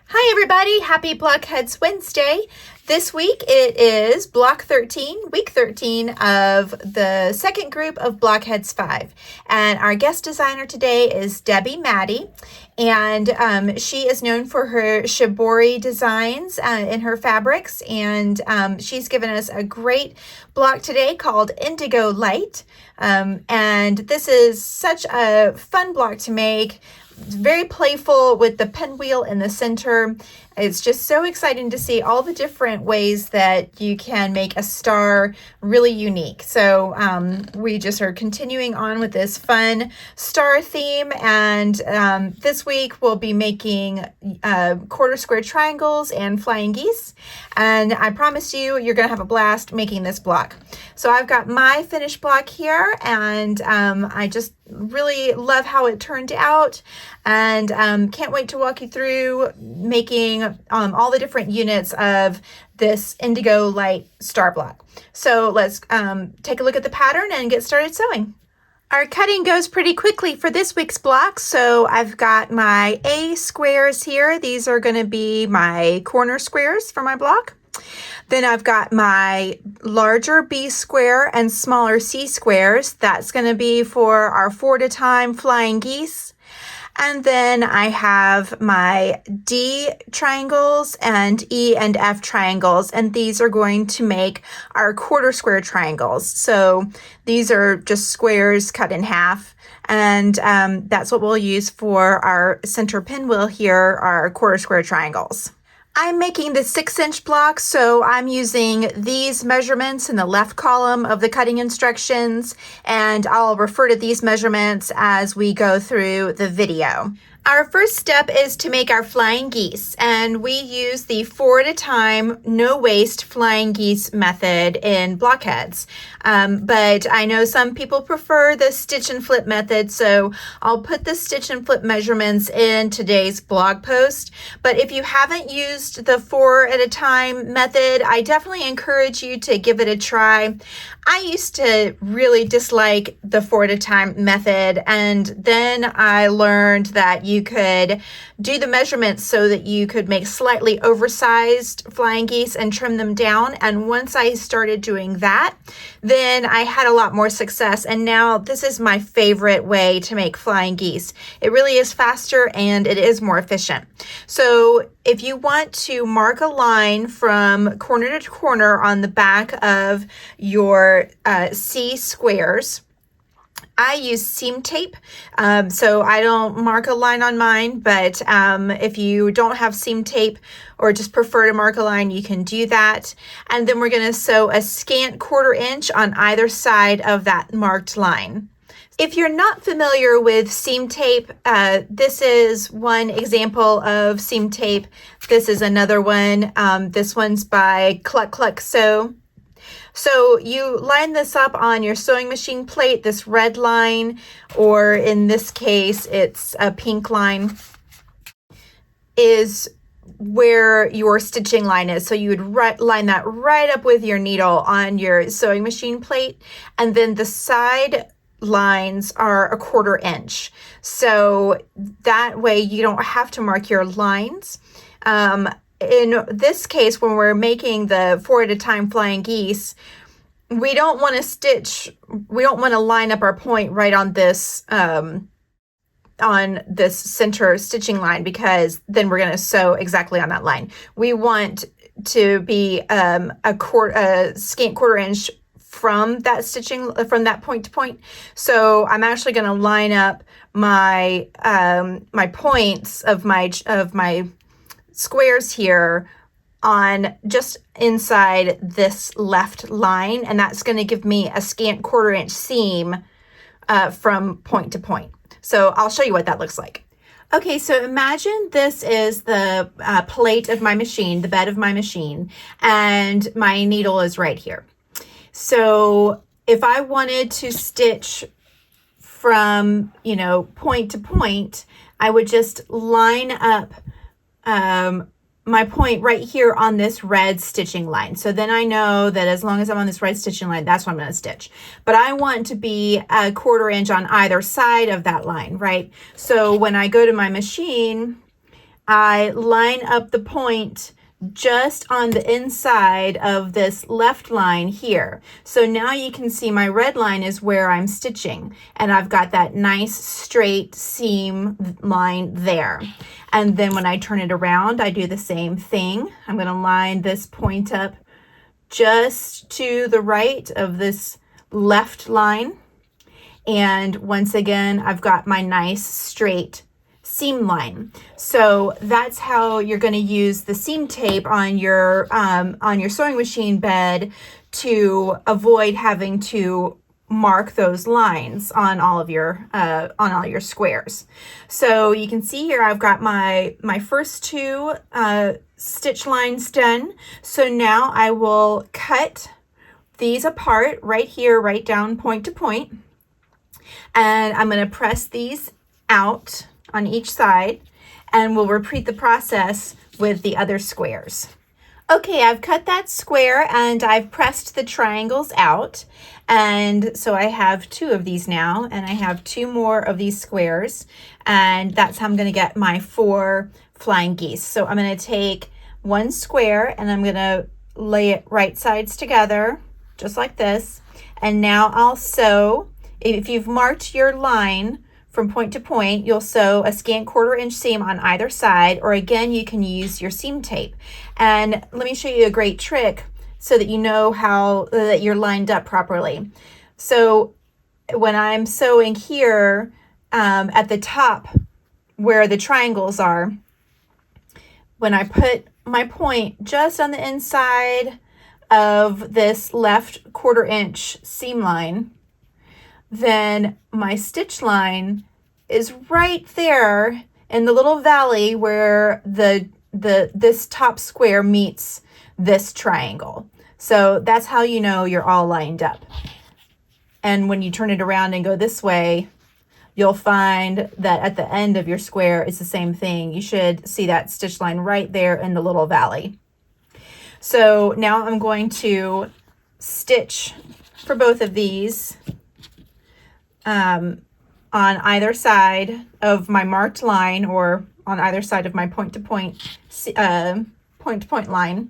Hi everybody, happy Blockheads Wednesday. This week it is Block 13, week 13 of the second group of Blockheads 5. And our guest designer today is Debbie Maddy. And she is known for her shibori designs in her fabrics. And she's given us a great block today called Indigo Light. And this is such a fun block to make. It's very playful with the pinwheel in the center. It's just so exciting to see all the different ways that you can make a star really unique. So we just are continuing on with this fun star theme. And this week we'll be making quarter square triangles and flying geese. And I promise you, you're going to have a blast making this block. So I've got my finished block here, and I just really love how it turned out, and can't wait to walk you through making all the different units of this Indigo Light star block. So let's take a look at the pattern and get started sewing. Our cutting goes pretty quickly for this week's block, so I've got my A squares here. These are going to be my corner squares for my block. Then I've got my larger B square and smaller C squares. That's going to be for our 4 at a time flying geese. And then I have my D triangles and E and F triangles, and these are going to make our quarter square triangles. So these are just squares cut in half, and that's what we'll use for our center pinwheel here, our quarter square triangles. I'm making the 6-inch block, so I'm using these measurements in the left column of the cutting instructions, and I'll refer to these measurements as we go through the video. Our first step is to make our flying geese, and we use the 4 at a time, no waste flying geese method in Blockheads. But I know some people prefer the stitch and flip method, so I'll put the stitch and flip measurements in today's blog post. But if you haven't used the 4 at a time method, I definitely encourage you to give it a try. I used to really dislike the 4 at a time method, and then I learned that you could do the measurements so that you could make slightly oversized flying geese and trim them down. And once I started doing that, then I had a lot more success. And now this is my favorite way to make flying geese. It really is faster and it is more efficient. So if you want to mark a line from corner to corner on the back of your C squares, I use seam tape, so I don't mark a line on mine, but if you don't have seam tape or just prefer to mark a line, you can do that. And then we're going to sew a scant 1/4 inch on either side of that marked line. If you're not familiar with seam tape, this is one example of seam tape. This is another one. This one's by Cluck Cluck Sew. So you line this up on your sewing machine plate, this red line, or in this case, it's a pink line, is where your stitching line is. So you would line that right up with your needle on your sewing machine plate. And then the side lines are a 1/4 inch. So that way you don't have to mark your lines. In this case, when we're making the 4 at a time flying geese, we don't want to line up our point right on this center stitching line, because then we're going to sew exactly on that line. We want to be a scant 1/4 inch from that stitching, from that point to point. So I'm actually going to line up my my points of my squares here on just inside this left line, and that's going to give me a scant 1/4 inch seam from point to point. So I'll show you what that looks like. Okay, so imagine this is the plate of my machine, the bed of my machine, and my needle is right here. So if I wanted to stitch from, point to point, I would just line up my point right here on this red stitching line. So then I know that as long as I'm on this red stitching line, that's what I'm going to stitch. But I want to be a 1/4 inch on either side of that line, right? So when I go to my machine, I line up the point just on the inside of this left line here. So now you can see my red line is where I'm stitching, and I've got that nice straight seam line there. And then when I turn it around, I do the same thing. I'm going to line this point up just to the right of this left line. And once again, I've got my nice straight seam line. So that's how you're going to use the seam tape on your sewing machine bed to avoid having to mark those lines on all of your squares. So you can see here I've got my first two stitch lines done. So now I will cut these apart right here, right down point to point, and I'm going to press these out on each side, and we'll repeat the process with the other squares. Okay, I've cut that square and I've pressed the triangles out, and so I have two of these now, and I have two more of these squares, and that's how I'm going to get my 4 flying geese. So I'm going to take one square and I'm going to lay it right sides together just like this, and now I'll sew. If you've marked your line from point to point, you'll sew a scant 1/4 inch seam on either side, or again, you can use your seam tape. And let me show you a great trick so that you know how that you're lined up properly. So when I'm sewing here at the top where the triangles are, when I put my point just on the inside of this left 1/4 inch seam line, then my stitch line is right there in the little valley where this top square meets this triangle. So that's how you know you're all lined up. And when you turn it around and go this way, you'll find that at the end of your square, it's the same thing. You should see that stitch line right there in the little valley. So now I'm going to stitch for both of these on either side of my marked line, or on either side of my point to point line,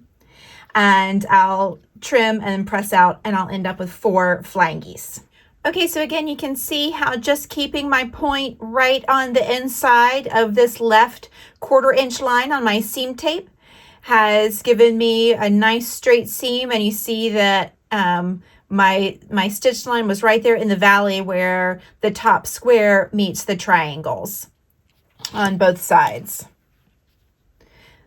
and I'll trim and press out, and I'll end up with 4 flying geese. Okay, so again, you can see how just keeping my point right on the inside of this left 1/4 inch line on my seam tape has given me a nice straight seam, and you see that my stitch line was right there in the valley where the top square meets the triangles on both sides.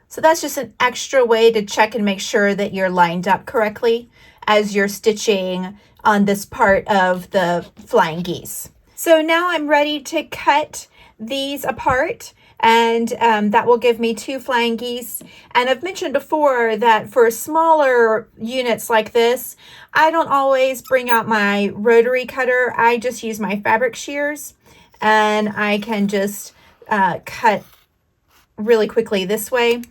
So that's just an extra way to check and make sure that you're lined up correctly as you're stitching on this part of the flying geese. So now I'm ready to cut these apart, and that will give me 2 flying geese. And I've mentioned before that for smaller units like this, I don't always bring out my rotary cutter. I just use my fabric shears, and I can just cut really quickly this way,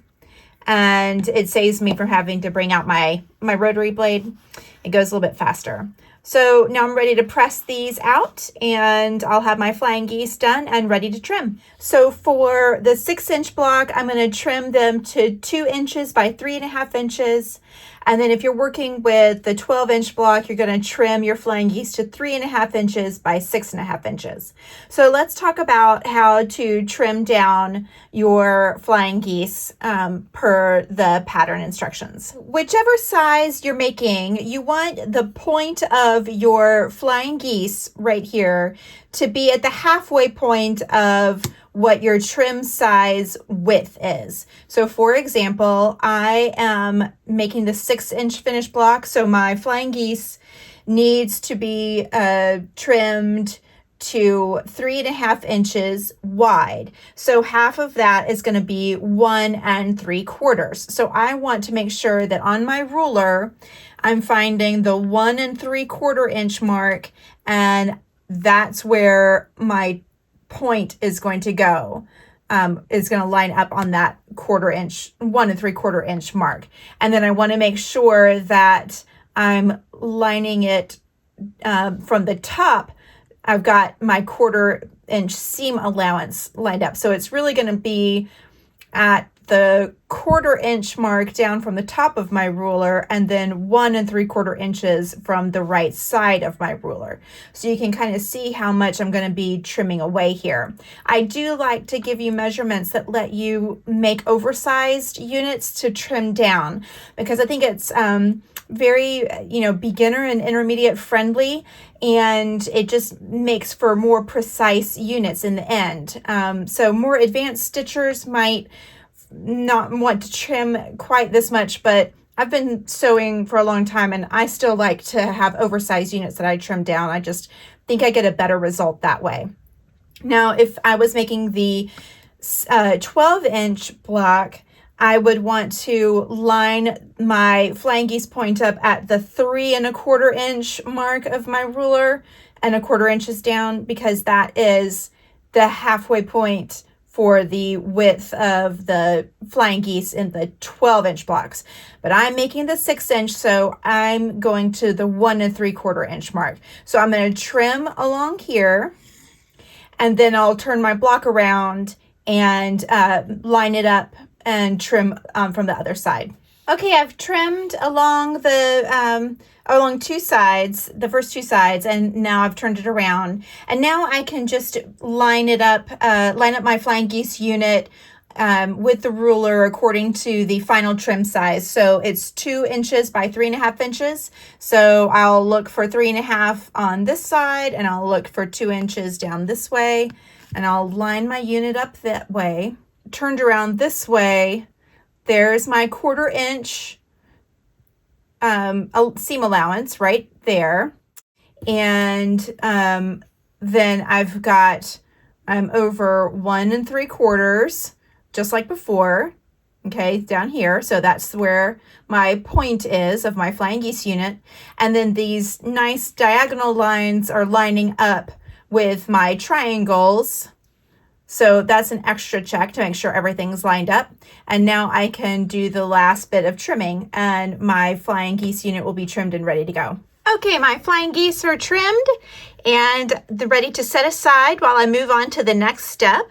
and it saves me from having to bring out my rotary blade. It goes a little bit faster. So now I'm ready to press these out, and I'll have my flying geese done and ready to trim. So for the 6-inch block, I'm going to trim them to 2 inches by 3.5 inches. And then if you're working with the 12-inch block, you're going to trim your flying geese to 3.5 inches by 6.5 inches. So let's talk about how to trim down your flying geese per the pattern instructions. Whichever size you're making, you want the point of your flying geese right here to be at the halfway point of what your trim size width is. So for example, I am making the 6-inch finished block, so my flying geese needs to be trimmed to 3.5 inches wide. So half of that is going to be 1 3/4. So I want to make sure that on my ruler, I'm finding the 1 3/4 inch mark, and that's where my point is going to go, is going to line up on that 1/4 inch, 1 3/4 inch mark. And then I want to make sure that I'm lining it from the top. I've got my 1/4 inch seam allowance lined up. So it's really going to be at the 1/4 inch mark down from the top of my ruler, and then 1 3/4 inches from the right side of my ruler. So you can kind of see how much I'm going to be trimming away here. I do like to give you measurements that let you make oversized units to trim down, because I think it's very, beginner and intermediate friendly, and it just makes for more precise units in the end. So more advanced stitchers might not want to trim quite this much, but I've been sewing for a long time and I still like to have oversized units that I trim down. I just think I get a better result that way. Now, if I was making the 12-inch block, I would want to line my flying geese point up at the 3 1/4 inch mark of my ruler and 1/4 inches down, because that is the halfway point for the width of the flying geese in the 12-inch blocks. But I'm making the 6-inch, so I'm going to the 1 3/4 inch mark. So I'm going to trim along here, and then I'll turn my block around and line it up and trim from the other side. Okay, I've trimmed along the along two sides, the first two sides, and now I've turned it around. And now I can just line up my flying geese unit with the ruler according to the final trim size. So it's 2 inches by 3.5 inches. So I'll look for 3.5 on this side, and I'll look for 2 inches down this way, and I'll line my unit up that way. Turned around this way, there's my 1/4 inch seam allowance right there. And then I've got over 1 3/4, just like before, okay, down here. So that's where my point is of my flying geese unit. And then these nice diagonal lines are lining up with my triangles. So that's an extra check to make sure everything's lined up. And now I can do the last bit of trimming, and my flying geese unit will be trimmed and ready to go. Okay, my flying geese are trimmed and they're ready to set aside while I move on to the next step,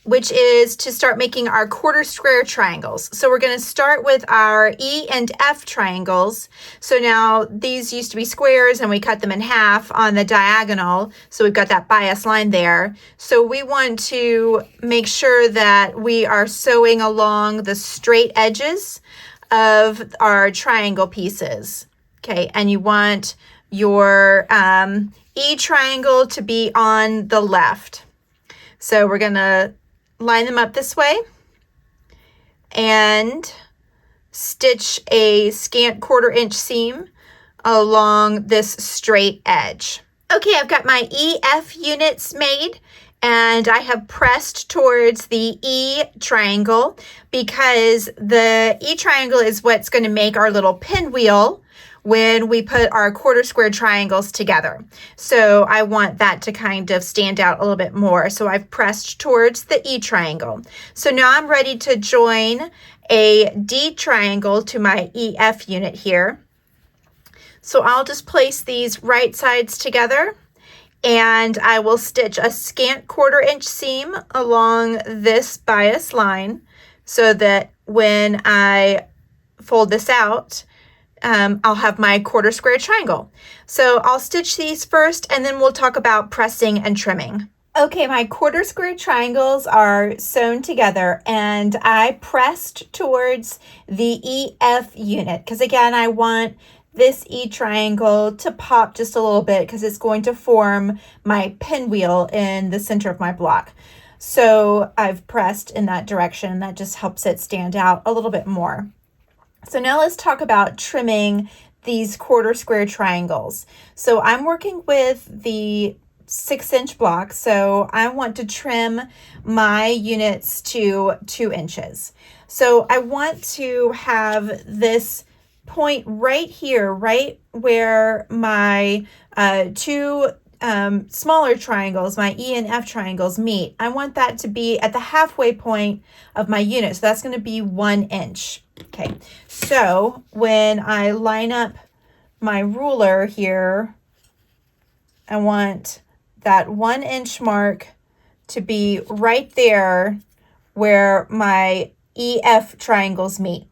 which is to start making our 1/4 square triangles. So we're going to start with our E and F triangles. So now these used to be squares and we cut them in half on the diagonal. So we've got that bias line there. So we want to make sure that we are sewing along the straight edges of our triangle pieces. Okay, and you want your E triangle to be on the left. So we're going to line them up this way and stitch a scant 1/4 inch seam along this straight edge. Okay, I've got my EF units made, and I have pressed towards the E triangle because the E triangle is what's going to make our little pinwheel when we put our 1/4 square triangles together. So I want that to kind of stand out a little bit more. So I've pressed towards the E triangle. So now I'm ready to join a D triangle to my EF unit here. So I'll just place these right sides together, and I will stitch a scant 1/4 inch seam along this bias line so that when I fold this out, I'll have my 1/4 square triangle. So I'll stitch these first, and then we'll talk about pressing and trimming. Okay, my 1/4 square triangles are sewn together, and I pressed towards the EF unit because, again, I want this E triangle to pop just a little bit because it's going to form my pinwheel in the center of my block. So I've pressed in that direction. That just helps it stand out a little bit more. So now let's talk about trimming these 1/4 square triangles. So I'm working with the 6-inch block, so I want to trim my units to 2 inches. So I want to have this point right here, right where my two smaller triangles, my E and F triangles meet. I want that to be at the halfway point of my unit. So that's going to be 1 inch. Okay, so when I line up my ruler here, I want that 1 inch mark to be right there where my EF triangles meet.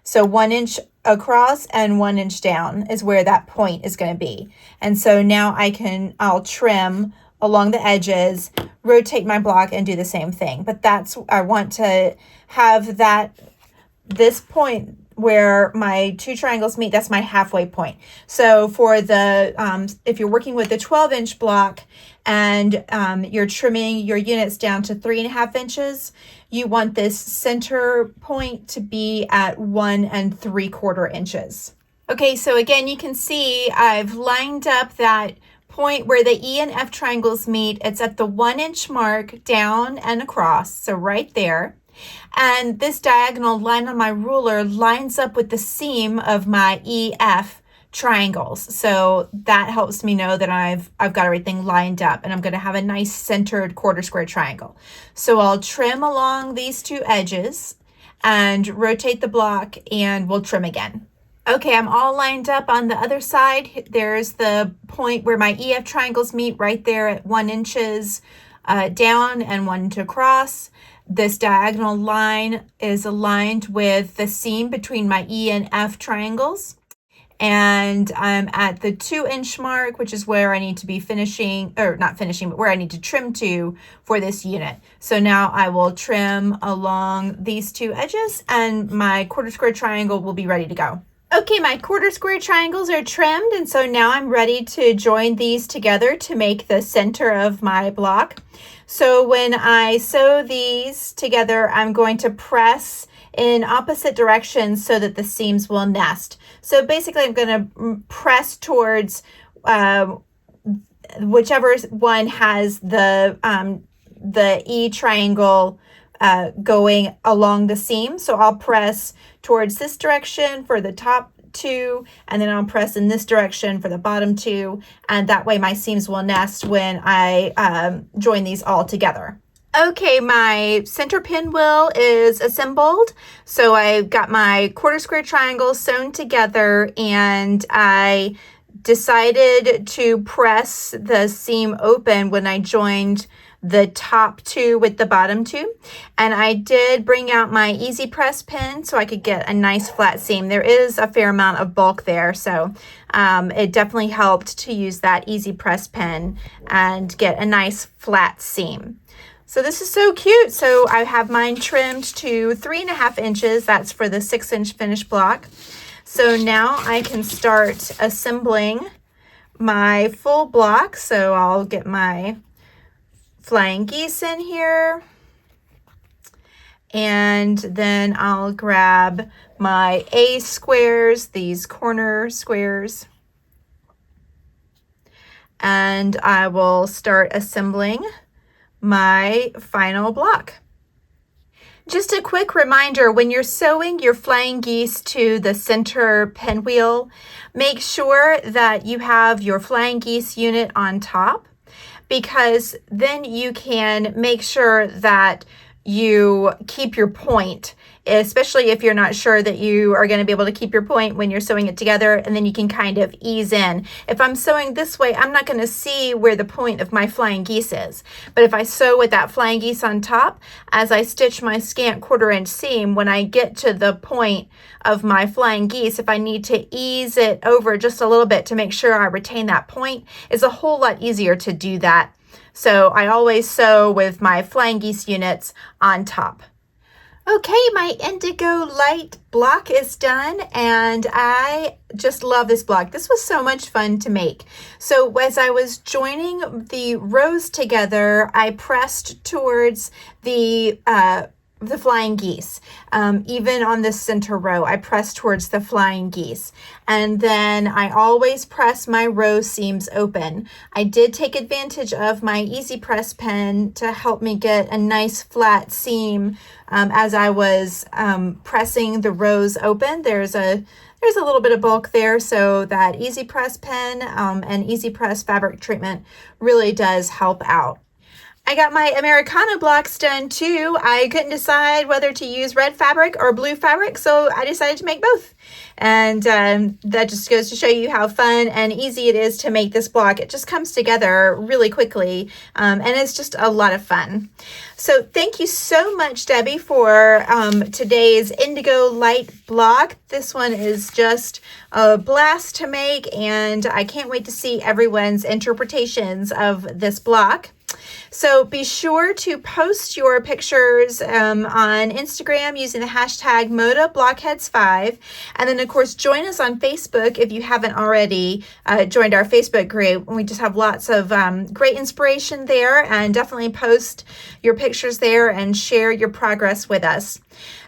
So 1 inch across and 1 inch down is where that point is going to be. And so now I'll trim along the edges, rotate my block, and do the same thing. But I want to have this point where my two triangles meet, that's my halfway point. So for if you're working with the 12-inch block and you're trimming your units down to 3.5 inches, you want this center point to be at 1 3/4 inches. Okay, so again, you can see I've lined up that point where the E and F triangles meet. It's at the 1 inch mark down and across, so right there. And this diagonal line on my ruler lines up with the seam of my EF triangles. So that helps me know that I've got everything lined up, and I'm going to have a nice centered quarter square triangle. So I'll trim along these two edges and rotate the block, and we'll trim again. Okay, I'm all lined up on the other side. There's the point where my EF triangles meet right there at 1 inches down and 1 inch across. This diagonal line is aligned with the seam between my E and F triangles. And I'm at the 2 inch mark, which is where I need to be finishing, or not finishing, but where I need to trim to for this unit. So now I will trim along these two edges, and my quarter square triangle will be ready to go. Okay, my quarter square triangles are trimmed, and so now I'm ready to join these together to make the center of my block. So when I sew these together, I'm going to press in opposite directions so that the seams will nest. So basically, I'm going to press towards whichever one has the E triangle going along the seam. So I'll press towards this direction for the top two, and then I'll press in this direction for the bottom two, and that way my seams will nest when I join these all together. Okay, my center pinwheel is assembled. So I've got my quarter square triangles sewn together, and I decided to press the seam open when I joined the top two with the bottom two. And I did bring out my easy press pin so I could get a nice flat seam. There is a fair amount of bulk there, so it definitely helped to use that easy press pin and get a nice flat seam. So this is so cute. So I have mine trimmed to 3.5 inches. That's for the 6 inch finished block. So now I can start assembling my full block. So I'll get my flying geese in here, and then I'll grab my A squares, these corner squares, and I will start assembling my final block. Just a quick reminder, when you're sewing your flying geese to the center pinwheel, make sure that you have your flying geese unit on top, because then you can make sure that you keep your point, especially if you're not sure that you are going to be able to keep your point when you're sewing it together, and then you can kind of ease in. If I'm sewing this way, I'm not going to see where the point of my flying geese is. But if I sew with that flying geese on top, as I stitch my scant 1/4 inch seam, when I get to the point of my flying geese, if I need to ease it over just a little bit to make sure I retain that point, it's a whole lot easier to do that. So I always sew with my flying geese units on top. Okay, my Indigo Light block is done, and I just love this block. This was so much fun to make. So as I was joining the rows together, I pressed towards the flying geese. Even on the center row, I press towards the flying geese. And then I always press my row seams open. I did take advantage of my easy press pen to help me get a nice flat seam as I was pressing the rows open. There's a little bit of bulk there, so that easy press pen and easy press fabric treatment really does help out. I got my Americano blocks done too. I couldn't decide whether to use red fabric or blue fabric, so I decided to make both. And that just goes to show you how fun and easy it is to make this block. It just comes together really quickly, and it's just a lot of fun. So thank you so much, Debbie, for today's Indigo Light block. This one is just a blast to make, and I can't wait to see everyone's interpretations of this block. So be sure to post your pictures on Instagram using the hashtag ModaBlockheads5. And then, of course, join us on Facebook if you haven't already joined our Facebook group. We just have lots of great inspiration there, and definitely post your pictures there and share your progress with us.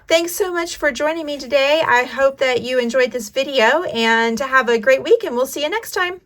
Thanks so much for joining me today. I hope that you enjoyed this video, and have a great week, and we'll see you next time.